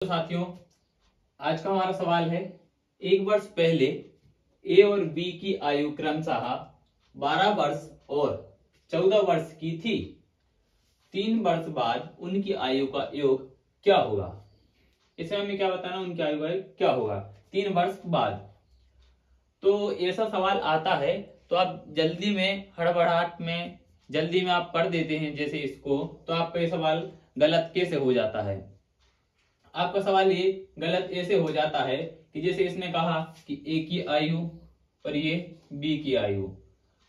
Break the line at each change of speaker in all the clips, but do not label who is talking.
तो साथियों, आज का हमारा सवाल है, एक वर्ष पहले ए और बी की आयु क्रमशः 12 वर्ष और 14 वर्ष की थी। 3 वर्ष बाद उनकी आयु का योग क्या होगा? इसमें हमें क्या बताना, उनकी आयु का योग क्या होगा 3 वर्ष बाद। तो ऐसा सवाल आता है तो आप जल्दी में, हड़बड़ाहट में, जल्दी में आप पढ़ देते हैं जैसे इसको, तो आपका ये सवाल गलत कैसे हो जाता है? आपका सवाल ये गलत ऐसे हो जाता है कि जैसे इसने कहा कि ए की आयु और ये बी की आयु,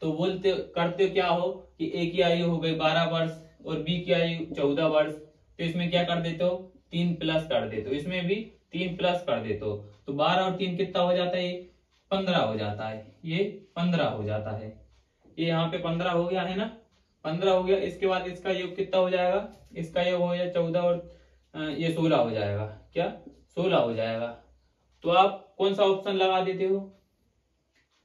तो बोलते करते क्या हो कि ए की आयु हो गई 12 वर्ष और बी की आयु 14 वर्ष, तो इसमें क्या कर देते हो, 3 प्लस कर देते हो, इसमें भी 3 प्लस कर देते हो, तो 12 और 3 कितना हो जाता है, 15 हो जाता है, ये 15 हो जाता है, ये यहाँ पे 15 हो गया है ना, 15 हो गया। इसके बाद इसका योग कितना हो जाएगा, इसका योग हो जाए 14 और ये 16 हो जाएगा, क्या 16 हो जाएगा। तो आप कौन सा ऑप्शन लगा देते हो?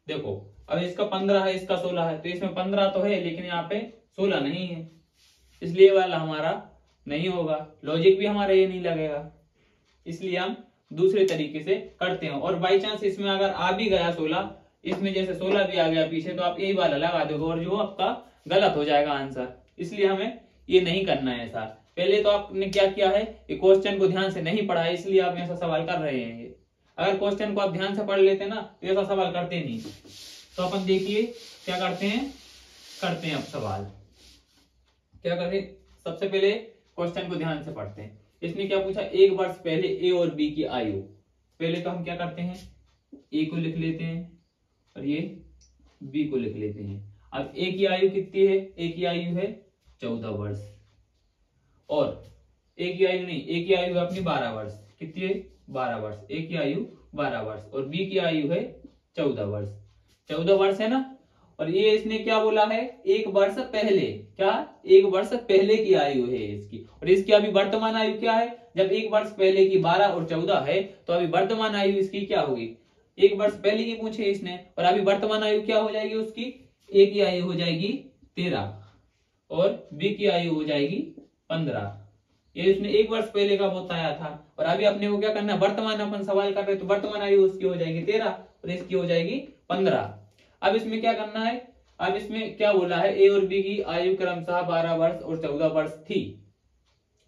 देखो अब इसका 15 है, इसका 16 है, तो इसमें 15 तो है लेकिन यहाँ पे 16 नहीं है, इसलिए वाला हमारा नहीं होगा, लॉजिक भी हमारा ये नहीं लगेगा, इसलिए हम दूसरे तरीके से करते हैं। और बाई चांस इसमें अगर आ भी गया 16, इसमें जैसे 16 भी आ गया पीछे, तो आप यही वाला लगा दोगे और जो आपका गलत हो जाएगा आंसर, इसलिए हमें ये नहीं करना है ऐसा। पहले तो आपने क्या किया है, ये क्वेश्चन को ध्यान से नहीं पढ़ा है, इसलिए आप ऐसा सवाल कर रहे हैं। अगर क्वेश्चन को आप ध्यान से पढ़ लेते ना तो ऐसा सवाल करते नहीं। तो अपन देखिए क्या करते हैं अब सवाल क्या करें। सबसे पहले क्वेश्चन को ध्यान से पढ़ते हैं। इसने क्या पूछा, एक वर्ष पहले ए और बी की आयु। पहले तो हम क्या करते हैं, ए को लिख लेते हैं और ये बी को लिख लेते हैं। अब ए की आयु कितनी है, ए की आयु है 14 वर्ष और ए की आयु नहीं, ए की आयु है अपनी 12 वर्ष। कितनी है, 12 वर्ष। ए की आयु 12 वर्ष और बी की आयु है 14 वर्ष। 14 वर्ष है ना। और ये इसने क्या बोला है, एक वर्ष पहले, क्या एक वर्ष पहले की आयु है इसकी, और इसकी अभी वर्तमान आयु क्या है। जब एक वर्ष पहले की 12 और 14 है तो अभी वर्तमान आयु इसकी क्या होगी, एक वर्ष पहले की पूछे इसने, और अभी वर्तमान आयु क्या हो जाएगी उसकी, ए की आयु हो जाएगी 13 और बी की आयु हो जाएगी 15। ये इसने एक वर्ष पहले का बताया था, और अभी अपने को क्या करना है, वर्तमान अपन सवाल कर रहे हैं, तो वर्तमान आयु उसकी हो जाएगी 13 और इसकी हो जाएगी 15। अब इसमें क्या करना है, अब इसमें क्या बोला है, ए और बी की आयु क्रमशः 12 वर्ष और 14 वर्ष थी।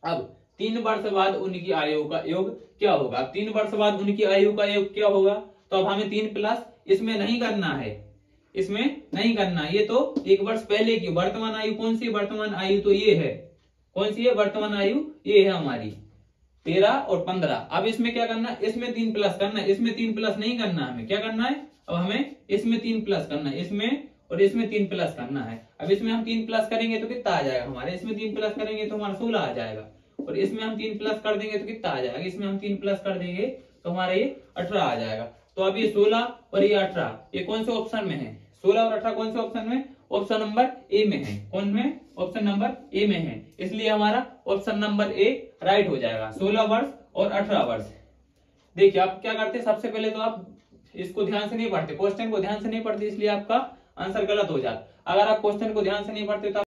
अब 3 वर्ष बाद उनकी आयु का योग क्या होगा। 3 वर्ष बाद उनकी आयु का योग क्या होगा, तो अब हमें 3 प्लस इसमें नहीं करना है, इसमें नहीं करना। ये तो एक वर्ष पहले की वर्तमान आयु कौन सी, वर्तमान आयु तो ये है, कौन सी है वर्तमान आयु, ये है हमारी 13 और 15। अब इसमें क्या करना है, इसमें 3 प्लस करना है, इसमें 3 प्लस नहीं करना, हमें क्या करना है, अब हमें इसमें 3 प्लस करना है, इसमें और इसमें 3 प्लस करना है। अब इसमें हम 3 प्लस करेंगे तो कितना आ जाएगा हमारे, इसमें 3 प्लस करेंगे तो हमारा 16 आ जाएगा, और इसमें हम 3 प्लस कर देंगे तो कितना आ जाएगा, इसमें हम 3 प्लस कर देंगे तो हमारा ये 18 आ जाएगा। तो अब ये 16 और ये 18 ये कौन से ऑप्शन में है, 16 और 18 कौन से ऑप्शन में, ऑप्शन नंबर ए में है। कौन में, ऑप्शन नंबर ए में है, इसलिए हमारा ऑप्शन नंबर ए राइट हो जाएगा, 16 वर्ष और 18 वर्ष। देखिए आप क्या करते हैं, सबसे पहले तो आप इसको ध्यान से नहीं पढ़ते, क्वेश्चन को ध्यान से नहीं पढ़ते, इसलिए आपका आंसर गलत हो जाता। अगर आप क्वेश्चन को ध्यान से नहीं पढ़ते तो